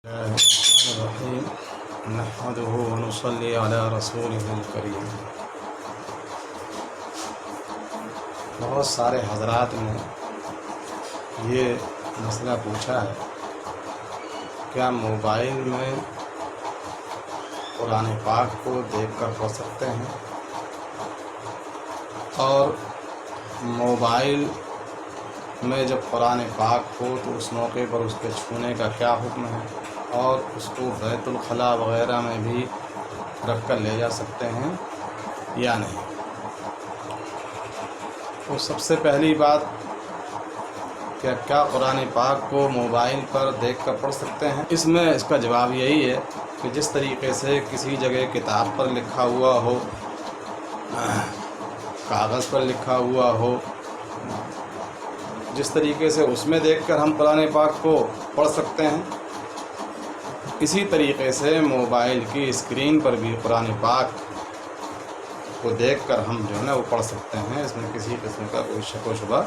الرحیم نحمده ونصلی علی رسوله الکریم۔ بہت سارے حضرات نے یہ مسئلہ پوچھا ہے، کیا موبائل میں قرآن پاک کو دیکھ کر پڑھ سکتے ہیں، اور موبائل میں جب قرآن پاک ہو تو اس موقع پر اس کے چھونے کا کیا حکم ہے، اور اس کو بیت الخلاء وغیرہ میں بھی رکھ کر لے جا سکتے ہیں یا نہیں۔ تو سب سے پہلی بات کہ کیا قرآن پاک کو موبائل پر دیکھ کر پڑھ سکتے ہیں، اس میں اس کا جواب یہی ہے کہ جس طریقے سے کسی جگہ کتاب پر لکھا ہوا ہو، کاغذ پر لکھا ہوا ہو، جس طریقے سے اس میں دیکھ کر ہم قرآن پاک کو پڑھ سکتے ہیں، اسی طریقے سے موبائل کی اسکرین پر بھی قرآن پاک کو دیکھ کر ہم جو ہے نا وہ پڑھ سکتے ہیں۔ اس میں کسی قسم کا کوئی شک و شبہ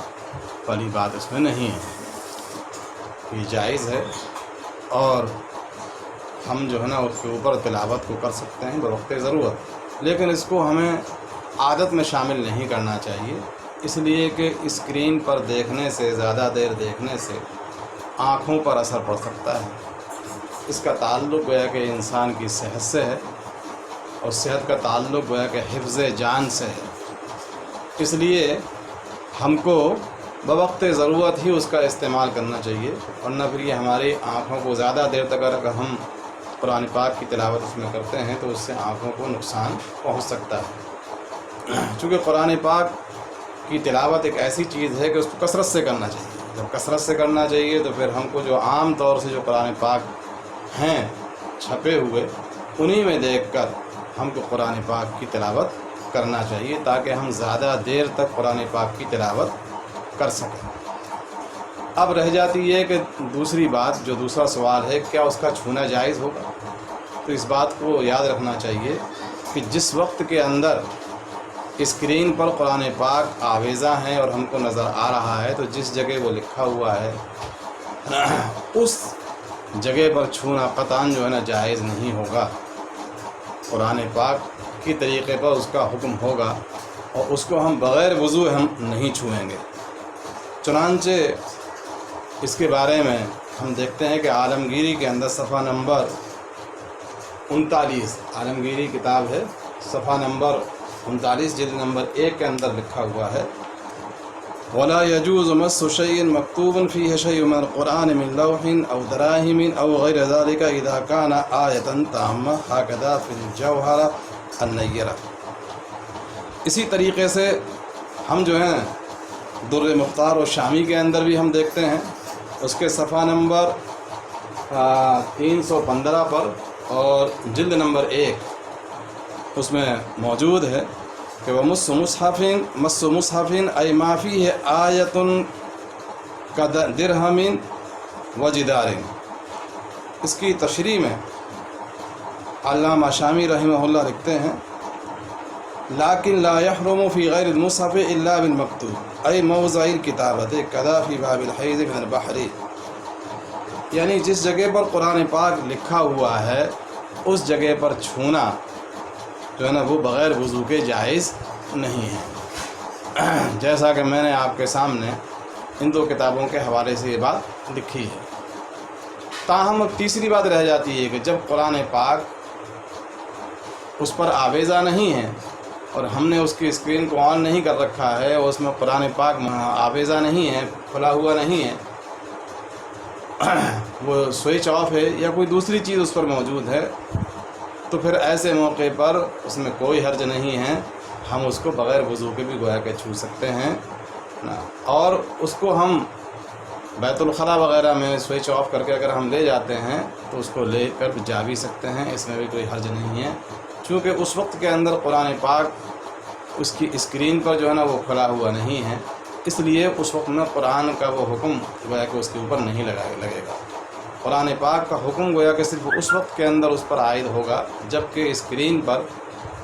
والی بات اس میں نہیں ہے، یہ جائز ہے، اور ہم جو ہے نا اس کے اوپر تلاوت کو کر سکتے ہیں بوقت ضرورت، لیکن اس کو ہمیں عادت میں شامل نہیں کرنا چاہیے، اس لیے کہ اسکرین پر دیکھنے سے، زیادہ دیر دیکھنے سے آنکھوں پر اثر پڑ سکتا ہے۔ اس کا تعلق گویا کہ انسان کی صحت سے ہے، اور صحت کا تعلق گویا کہ حفظ جان سے ہے، اس لیے ہم کو بوقت ضرورت ہی اس کا استعمال کرنا چاہیے، ورنہ پھر یہ ہماری آنکھوں کو زیادہ دیر تک اگر ہم قرآن پاک کی تلاوت اس میں کرتے ہیں تو اس سے آنکھوں کو نقصان پہنچ سکتا ہے۔ چونکہ قرآن پاک کی تلاوت ایک ایسی چیز ہے کہ اس کو کثرت سے کرنا چاہیے، جب کثرت سے کرنا چاہیے تو پھر ہم کو جو عام طور سے جو قرآن پاک ہیں چھپے ہوئے، انہی میں دیکھ کر ہم کو قرآن پاک کی تلاوت کرنا چاہیے، تاکہ ہم زیادہ دیر تک قرآن پاک کی تلاوت کر سکیں۔ اب رہ جاتی ہے کہ دوسری بات، جو دوسرا سوال ہے، کیا اس کا چھونا جائز ہوگا؟ تو اس بات کو یاد رکھنا چاہیے کہ جس وقت کے اندر اسکرین پر قرآن پاک آویزاں ہیں اور ہم کو نظر آ رہا ہے، تو جس جگہ وہ لکھا ہوا ہے اس جگہ پر چھونا قطعاً جو ہے نا جائز نہیں ہوگا۔ قرآن پاک کی طریقے پر اس کا حکم ہوگا، اور اس کو ہم بغیر وضو ہم نہیں چھوئیں گے۔ چنانچہ اس کے بارے میں ہم دیکھتے ہیں کہ عالمگیری کے اندر صفحہ نمبر 39، عالمگیری کتاب ہے، صفحہ نمبر 39 جلد نمبر 1 کے اندر لکھا ہوا ہے، وَلَا يَجُوزُ مَسُّ شَيْءٍ مَكْتُوبٍ فِيهِ شَيْءٌ مِنَ الْقُرْآنِ مِنْ لَوْحٍ أَوْ دَرَاهِمٍ أَوْ غَيْرِ ذَلِكَ إِذَا كَانَ آيَةً تَامَّةً هَكَذَا فِي الْجَوْهَرَةِ النَّيِّرَةِ۔ اسی طریقے سے ہم جو ہیں در مختار و شامی کے اندر بھی ہم دیکھتے ہیں، اس کے صفحہ نمبر 315 پر اور جلد نمبر 1 اس میں موجود ہے کہ وَمَسُّ مُصْحَفٍ أَيْ مَا فِيهِ آيَةٌ كَدِرْهَمٍ وَجِدَارٍ۔ اس کی تشریح میں علامہ شامی رحمہ اللہ لکھتے ہیں، لیکن لا يحرم في غير المصحف الا بالمكتوب اي موضع الكتابة كذا في باب الحيض من البحر، یعنی جس جگہ پر قرآن پاک لکھا ہوا ہے اس جگہ پر چھونا جو ہے نا وہ بغیر وضو کے جائز نہیں ہے، جیسا کہ میں نے آپ کے سامنے ان دو کتابوں کے حوالے سے یہ بات لکھی ہے۔ تاہم اب تیسری بات رہ جاتی ہے کہ جب قرآن پاک اس پر آویزہ نہیں ہے، اور ہم نے اس کی اسکرین کو آن نہیں کر رکھا ہے، اور اس میں قرآن پاک آویزہ نہیں ہے، کھلا ہوا نہیں ہے، وہ سوئچ آف ہے یا کوئی دوسری چیز اس پر موجود ہے، تو پھر ایسے موقع پر اس میں کوئی حرج نہیں ہے، ہم اس کو بغیر وضو کے بھی گویا کہ چھو سکتے ہیں، اور اس کو ہم بیت الخلاء وغیرہ میں سوئچ آف کر کے اگر ہم لے جاتے ہیں تو اس کو لے کر جا بھی سکتے ہیں، اس میں بھی کوئی حرج نہیں ہے، چونکہ اس وقت کے اندر قرآن پاک اس کی اسکرین پر جو ہے نا وہ کھلا ہوا نہیں ہے، اس لیے اس وقت میں قرآن کا وہ حکم گویا کہ اس کے اوپر نہیں لگے گا۔ قرآن پاک کا حکم گویا کہ صرف اس وقت کے اندر اس پر عائد ہوگا جب کہ اسکرین پر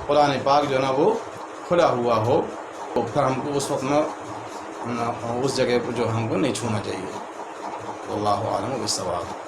قرآن پاک جو ہے نا وہ کھلا ہوا ہو، تو پھر ہم کو اس وقت میں اس جگہ پر جو ہم کو نہیں چھونا چاہیے۔ واللہ اعلم بالصواب۔